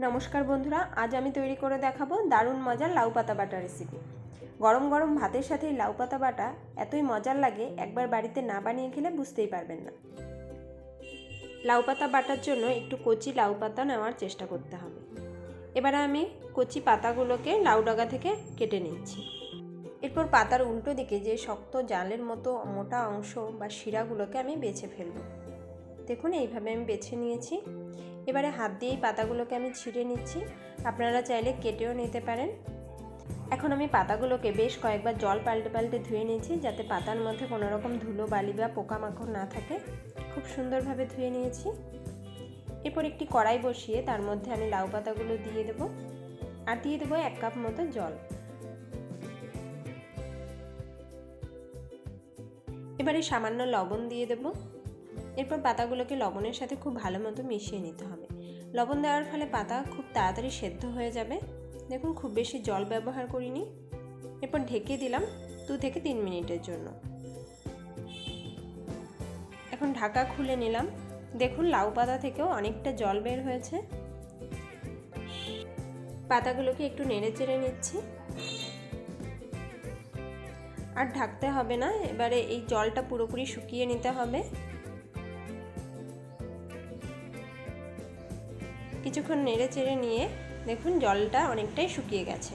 নমস্কার বন্ধুরা, আজ আমি তৈরি করে দেখাবো দারুণ মজার লাউ পাতা বাটা রেসিপি। গরম গরম ভাতের সাথে লাউ পাতা বাটা এতই মজার লাগে, একবার বাড়িতে না বানিয়ে খেলে বুঝতেই পারবেন না। লাউ পাতা বাটার জন্য একটু কচি লাউ পাতা নেওয়ার চেষ্টা করতে হবে। এবারে আমি কচি পাতাগুলোকে লাউ ডগা থেকে কেটে নিচ্ছি। এরপর পাতার উল্টো দিকে যে শক্ত জালের মতো মোটা অংশ বা শিরাগুলোকে আমি বেছে ফেলব। দেখুন এইভাবে আমি বেছে নিয়েছি। এবারে হাত দিয়েই পাতাগুলোকে আমি ছিঁড়ে নিচ্ছি, আপনারা চাইলে কেটেও নিতে পারেন। এখন আমি পাতাগুলোকে বেশ কয়েকবার জল পাল্টে পাল্টে ধুয়ে নিয়েছি, যাতে পাতার মধ্যে কোনো রকম ধুলো বালি বা পোকামাকড় না থাকে। খুব সুন্দরভাবে ধুয়ে নিয়েছি। এরপর একটি কড়াই বসিয়ে তার মধ্যে আমি লাউ পাতাগুলো দিয়ে দেব, আর দিয়ে দেবো 1 কাপ মতো জল। এবারে সামান্য লবণ দিয়ে দেব। এরপর পাতাগুলোকে লবণের সাথে খুব ভালো মতো মিশিয়ে নিতে হবে। লবণ দেওয়ার ফলে পাতা খুব তাড়াতাড়ি সেদ্ধ হয়ে যাবে। দেখুন খুব বেশি জল ব্যবহার করিনি। এরপর ঢেকে দিলাম 2 থেকে 3 মিনিটের জন্য। এখন ঢাকা খুলে নিলাম। দেখুন লাউ পাতা থেকেও অনেকটা জল বের হয়েছে। পাতাগুলোকে একটু নেড়ে চেড়ে নিচ্ছি, আর ঢাকতে হবে না। এবারে এই জলটা পুরোপুরি শুকিয়ে নিতে হবে। কিছুক্ষণ নেড়ে চেড়ে নিয়ে দেখুন জলটা অনেকটাই শুকিয়ে গেছে।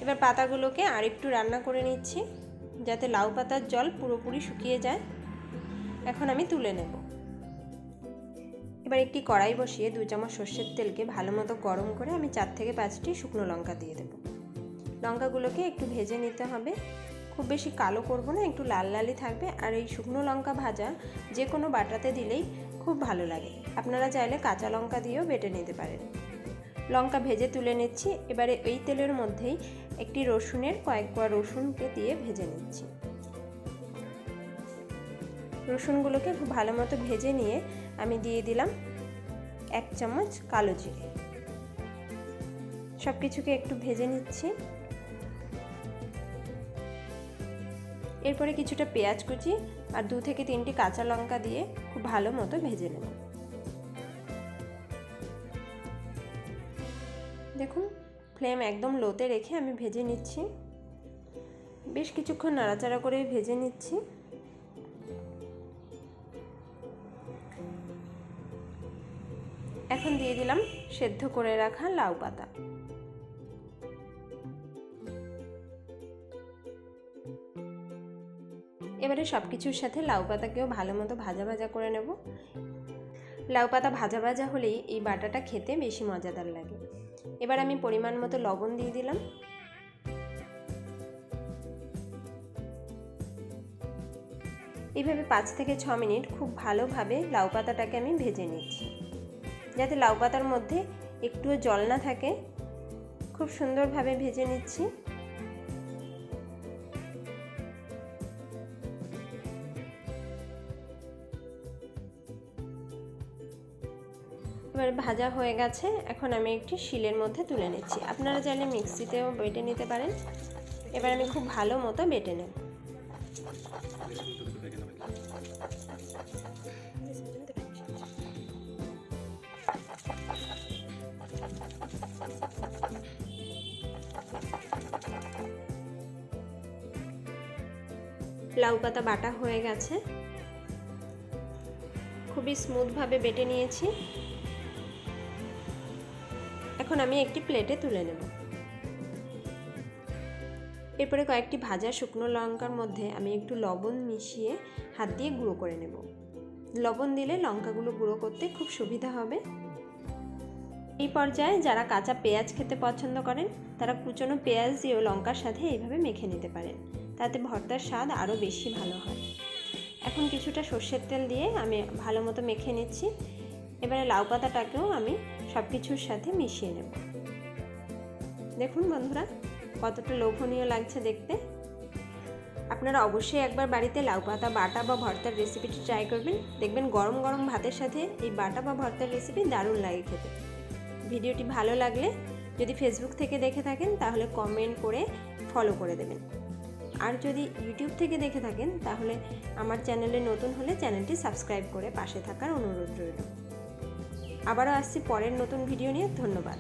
এবার পাতাগুলোকে আরেকটু রান্না করে নিচ্ছি, যাতে লাউ পাতার জল পুরোপুরি শুকিয়ে যায়। এখন আমি তুলে নেব। এবার একটি কড়াই বসিয়ে 2 চামচ সর্ষের তেলকে ভালো মতো গরম করে আমি 4 থেকে 5টি শুকনো লঙ্কা দিয়ে দেব। লঙ্কাগুলোকে একটু ভেজে নিতে হবে। খুব বেশি কালো করব না, একটু লাল লালই থাকবে। আর এই শুকনো লঙ্কা ভাজা যে কোনো বাটাতে দিলেই খুব ভালো লাগে। আপনারা চাইলে কাঁচা লঙ্কা দিয়েও বেটে নিতে পারেন। লঙ্কা ভেজে তুলে নিচ্ছি। এবারে এই তেলের মধ্যেই একটি রসুনের কয়েক কোয়া রসুনকে দিয়ে ভেজে নিচ্ছি। রসুনগুলোকে খুব ভালো মতো ভেজে নিয়ে আমি দিয়ে দিলাম 1 চামচ কালো জিরে। সব কিছুকে একটু ভেজে নিচ্ছি। এরপরে কিছুটা পেঁয়াজ কুচি আর 2 থেকে 3টি কাঁচা লঙ্কা দিয়ে খুব ভালো মতো ভেজে নেব। দেখুন ফ্লেম একদম লোতে রেখে আমি ভেজে নিচ্ছি। বেশ কিছুক্ষণ নাড়াচাড়া করে ভেজে নিচ্ছি। এখন দিয়ে দিলাম সেদ্ধ করে রাখা লাউ পাতা। এবারে সব কিছুর সাথে লাউ পাতাকেও ভালো মতো ভাজা ভাজা করে নেব। লাউ পাতা ভাজা ভাজা হলেই এই বাটাটা খেতে বেশি মজাদার লাগে। এবার আমি পরিমাণ মতো লবণ দিয়ে দিলাম। এইভাবে 5 থেকে 6 মিনিট খুব ভালোভাবে লাউ পাতাটাকে আমি ভেজে নিচ্ছি, যাতে লাউ পাতার মধ্যে একটুও জল না থাকে। খুব সুন্দরভাবে ভেজে নিচ্ছি। এবার ভাজা হয়ে গেছে। এখন আমি একটি শিলের মধ্যে তুলে নিচ্ছি। আপনারা চাইলে মিক্সিতেও বেটে নিতে পারেন। এবার আমি খুব ভালো মতো বেটে নেব। লাউ পাতা বাটা হয়ে গেছে। খুবই স্মুথভাবে বেটে নিয়েছি। এখন আমি একটি প্লেটে তুলে নেব। এরপরে কয়েকটি ভাজা শুকনো লঙ্কার মধ্যে আমি একটু লবণ মিশিয়ে হাত দিয়ে গুঁড়ো করে নেব। লবণ দিলে লঙ্কাগুলো গুঁড়ো করতে খুব সুবিধা হবে। এই পর্যায়ে যারা কাঁচা পেঁয়াজ খেতে পছন্দ করেন, তারা কুচনো পেঁয়াজ দিয়েও লঙ্কার সাথে এইভাবে মেখে নিতে পারেন। তাতে ভর্তার স্বাদ আরও বেশি ভালো হয়। এখন কিছুটা সর্ষের তেল দিয়ে আমি ভালো মতো মেখে নিচ্ছি। এবারে লাউ পাতাটাকেও আমি সব কিছুর সাথে মিশিয়ে নেব। দেখুন বন্ধুরা কতটা লোভনীয় লাগছে দেখতে। আপনারা অবশ্যই একবার বাড়িতে লাউ পাতা বাটা বা ভর্তার রেসিপিটি ট্রাই করবেন। দেখবেন গরম গরম ভাতের সাথে এই বাটা বা ভর্তার রেসিপি দারুণ লাগে খেতে। ভিডিওটি ভালো লাগলে যদি ফেসবুক থেকে দেখে থাকেন তাহলে কমেন্ট করে ফলো করে দেবেন। আর যদি ইউটিউব থেকে দেখে থাকেন তাহলে আমার চ্যানেলে নতুন হলে চ্যানেলটি সাবস্ক্রাইব করে পাশে থাকার অনুরোধ রইল। আবারও আসছি পরের নতুন ভিডিও নিয়ে। ধন্যবাদ।